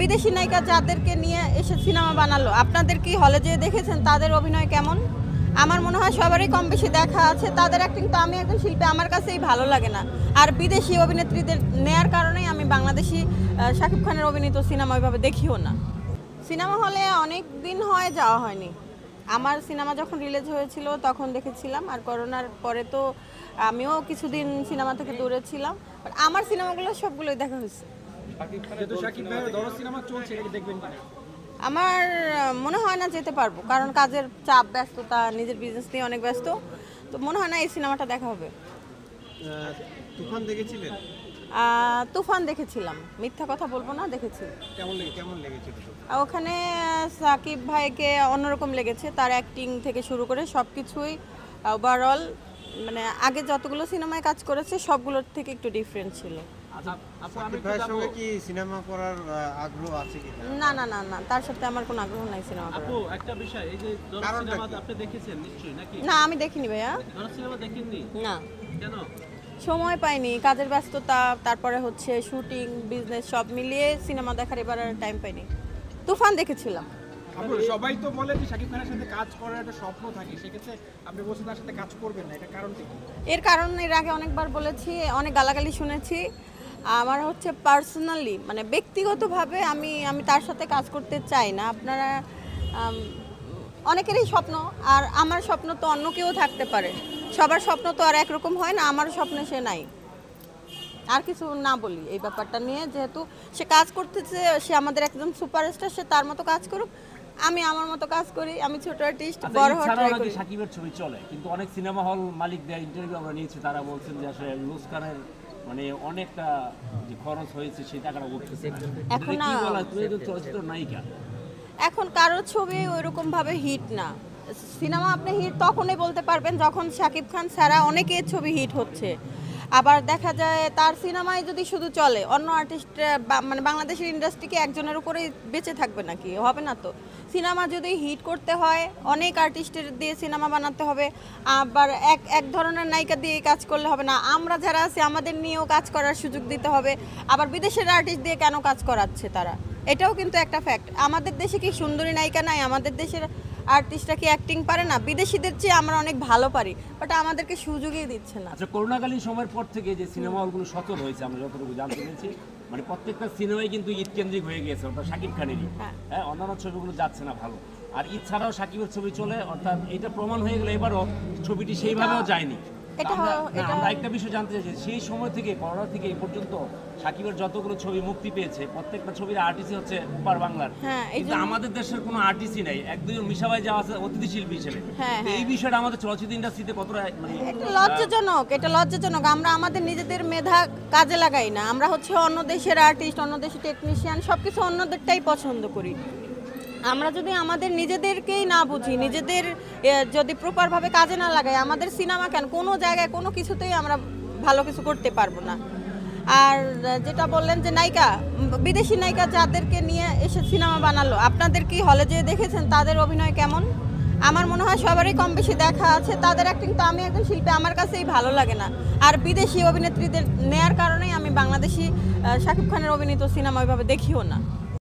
বিদেশি নায়িকা যাদেরকে নিয়ে এসে সিনেমা বানালো, আপনাদের কি হলে যেয়ে দেখেছেন তাদের অভিনয় কেমন? আমার মনে হয় সবারই কম বেশি দেখা আছে তাদের অ্যাক্টিং। তো আমি একজন শিল্পী, আমার কাছেই ভালো লাগে না। আর বিদেশি অভিনেত্রীদের নেয়ার কারণেই আমি বাংলাদেশি শাকিব খানের অভিনীত সিনেমা ওইভাবে দেখিও না। সিনেমা হলে অনেক দিন হয় যাওয়া হয়নি। আমার সিনেমা যখন রিলিজ হয়েছিল তখন দেখেছিলাম, আর করোনার পরে তো আমিও কিছুদিন সিনেমা থেকে দূরে ছিলাম। বাট আমার সিনেমাগুলো সবগুলোই দেখা হয়েছে। আমার মনে হয় না যেতে পারবো, কারণ কাজের চাপ, ব্যস্ততা, নিজের বিজনেস নিয়ে অনেক ব্যস্ত। তো মনে হয় না এই সিনেমাটা দেখা হবে। তুফান দেখেছিলেন? তুফান দেখেছিলাম, মিথ্যা কথা বলবো না, দেখেছি। কেমন লেগেছিল? ওখানে সাকিব ভাইকে অন্যরকম লেগেছে, তার অ্যাক্টিং থেকে শুরু করে সব কিছুই ওভারঅল মানে আগে যতগুলো সিনেমায় কাজ করেছে সবগুলোর থেকে একটু ডিফারেন্ট ছিল। সাকিব ভাইয়ের সঙ্গে কি সিনেমা করার আগ্রহ আছে কি? না না না না, তার সাথে আমার কোনো আগ্রহ নাই সিনেমা করার। আপু একটা বিষয়, এই যে দরদ সিনেমা আপনি দেখেছেন নিশ্চয়ই নাকি? না, আমি দেখিনি ভাইয়া। দরদ সিনেমা দেখেননি? না, কেন? সময় পাইনি, কাজের ব্যস্ততা, তারপরে হচ্ছে শুটিং, বিজনেস সব মিলিয়ে সিনেমা দেখার এবার আর টাইম পাইনি। তুফান দেখেছিলাম। আপু সবাই তো বলে যে শাকিব খানের সাথে কাজ করার একটা স্বপ্ন থাকে, সেক্ষেত্রে আপনি বলছেন তার সাথে কাজ করবেন না, এটা কারণটা কি? এর কারণ এর আগে অনেকবার বলেছি, অনেক গালাগালি শুনেছি। আমার হচ্ছে পার্সোনালি মানে ব্যক্তিগতভাবে আমি তার সাথে কাজ করতে চাই না। আপনারা অনেকেরই স্বপ্ন, আর আমার স্বপ্ন তো অন্য কেউ থাকতে পারে, সবার স্বপ্ন তো আর একরকম হয় না। আমার স্বপ্নে সে নাই। আর কিছু না বলি এই ব্যাপারটা নিয়ে, যেহেতু সে কাজ করতেছে, সে আমাদের একদম সুপারস্টার, সে তার মতো কাজ করুক, আমি আমার মতো কাজ করি। আমি ছোট আর্টিস্ট, বড় হওয়ার ট্রাই করি। সাকিবের ছবি চলে, কিন্তু অনেক সিনেমা হল মালিকদের ইন্টারভিউ আমরা নিয়েছি, তারা বলছেন যে আসলে লুজ খানের মানে অনেকটা যে খরচ হয়েছে সেই টাকাটা উঠতেছে। এখন না, কি বলা, তুমি তো চলচ্চিত্র নায়িকা, এখন কারো ছবি ওইরকম ভাবে হিট না। সিনেমা আপনি হিট তখনই বলতে পারবেন যখন শাকিব খান ছাড়া অনেকের ছবি হিট হচ্ছে। আবার দেখা যায় তার সিনেমায় যদি শুধু চলে, অন্য আর্টিস্ট মানে বাংলাদেশের ইন্ডাস্ট্রিকে একজনের উপরেই বেঁচে থাকবে নাকি? হবে না তো। সিনেমা যদি হিট করতে হয় অনেক আর্টিস্টের দিয়ে সিনেমা বানাতে হবে। আবার এক ধরনের নায়িকা দিয়ে কাজ করলে হবে না। আমরা যারা আছি আমাদের নিয়েও কাজ করার সুযোগ দিতে হবে। আবার বিদেশের আর্টিস্ট দিয়ে কেন কাজ করাচ্ছে তারা? এটাও কিন্তু একটা ফ্যাক্ট। আমাদের দেশে কি সুন্দরী নায়িকা নাই? আমাদের দেশের আর্টিস্টরা কি অ্যাক্টিং পারে না? বিদেশিদের চেয়ে আমরা অনেক ভালো পারি, বাট আমাদেরকে সুযোগই দিচ্ছে না। আচ্ছা, করোনাকালীন সময়ের পর থেকে যে সিনেমা হলগুলো সচল হয়েছে আমরা যতটুকু জানতে পেরেছি, মানে প্রত্যেকটা সিনেমাই কিন্তু ঈদ কেন্দ্রিক হয়ে গেছে, অর্থাৎ শাকিব খানেরই। হ্যাঁ, অন্যান্য ছবিগুলো যাচ্ছে না ভালো, আর ঈদ ছাড়াও শাকিবের ছবি চলে, অর্থাৎ এটা প্রমাণ হয়ে গেলে এবারও ছবিটি সেইভাবেও যায়নি। আমরা একটা বিষয় জানতে চাইছি, সেই সময় থেকে করোনা থেকে এই পর্যন্ত শাকিবের যতগুলো ছবি মুক্তি পেয়েছে প্রত্যেকটা ছবির আর্টিস্ট হচ্ছে উপার বাংলার, কিন্তু আমাদের দেশের কোনো আর্টিস্টই নাই। এক দুজন মিশাবাই যাওয়া আছে অতিথি শিল্পী হিসেবে। এই বিষয়টা আমাদের চলচ্চিত্র ইন্ডাস্ট্রিতে কতটা মানে এটা লজ্জাজনক। এটা লজ্জাজনক। আমরা আমাদের নিজেদের মেধা কাজে লাগাই না। আমরা হচ্ছে অন্য দেশের আর্টিস্ট, অন্য দেশের টেকনিশিয়ান, সবকিছু অন্যদেরটাই পছন্দ করি। আমরা যদি আমাদের নিজেদেরকেই না বুঝি, নিজেদের যদি প্রপারভাবে কাজে না লাগাই, আমাদের সিনেমা কেন কোনো জায়গায় কোনো কিছুতেই আমরা ভালো কিছু করতে পারবো না। আর যেটা বললেন যে নায়িকা, বিদেশি নায়িকা যাদেরকে নিয়ে এসে সিনেমা বানালো, আপনাদের কি হলে যেয়ে দেখেছেন তাদের অভিনয় কেমন? আমার মনে হয় সবারই কম বেশি দেখা আছে তাদের অ্যাক্টিং। তো আমি একজন শিল্পী, আমার কাছেই ভালো লাগে না। আর বিদেশি অভিনেত্রীদের নেয়ার কারণেই আমি বাংলাদেশি শাকিব খানের অভিনীত সিনেমা ওইভাবে দেখিও না।